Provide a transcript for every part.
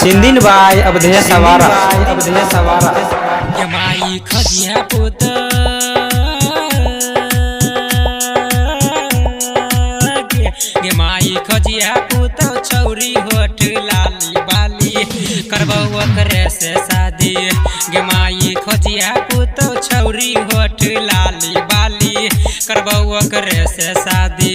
सिंदिन by अवधेय सवारा माई खजिया पुत माई खजिया पुत छौरी होठ लाली बाली करबौ करे से शादी गे माई खजिया पुत छौरी होठ लाली बाली करबौ करे से शादी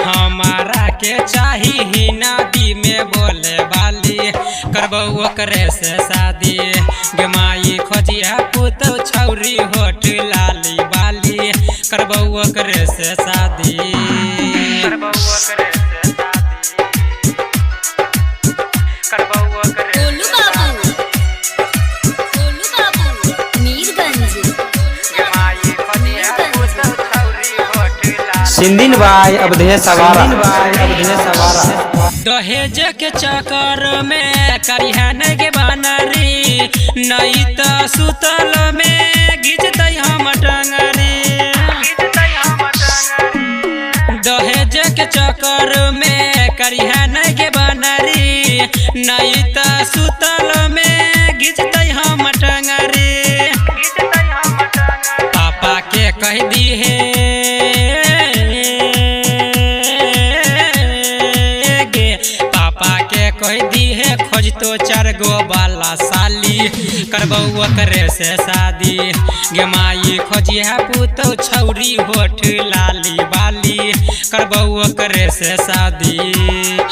हमारा के चाही ही नदी में बोले बाली करबौ करे से शादी गे माई खजिया पुत छौरी होठ लाली बाली करबौ करे से शादी सिंदिन बाय अवधेय सवारा दहेज के चक्कर में करिहन के बनरी नहीं तो सुतल में घिच दई हम टंगरी दहेज के चक्कर में करिहन के बनरी नहीं तो सुतल में घिच दई हम टंगरी पापा के कह दी है कह दी है खोज तो 4 गो बाला साली करबौ करे से शादी गे माई खोजिया पुत छौरी होठ लाली बाली करबौ करे से शादी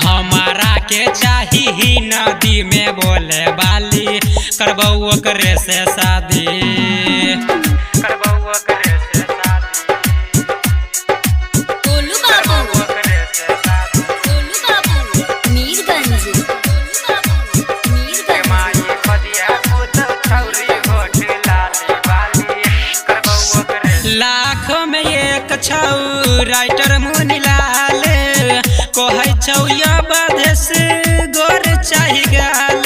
हमारा के चाही ही नदी में बोले बाली करबौ करे से शादी लाख में एक छौ राइटर मुनीलाल कहै छौ या बधेस गोर चाही गाल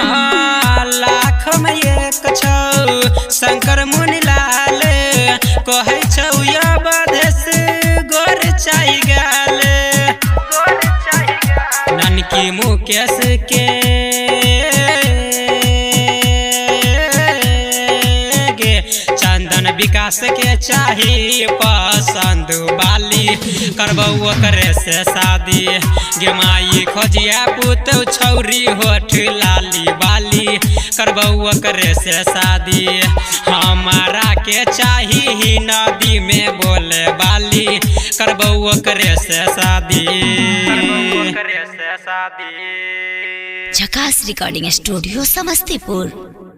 हाँ लाख में एक छौ शंकर मुनीलाल कहै छौ या बधेस गोर चाही गाल ननकी मुकेश के विकास के चाही पसंद बाली करबौ करे से शादी गे माई खोजिया पुत छौरी होठ लाली बाली करबौ करे से शादी हमारा के चाही ही नदी में बोले बाली करबौ करे से शादी झकास रिकॉर्डिंग स्टूडियो समस्तीपुर।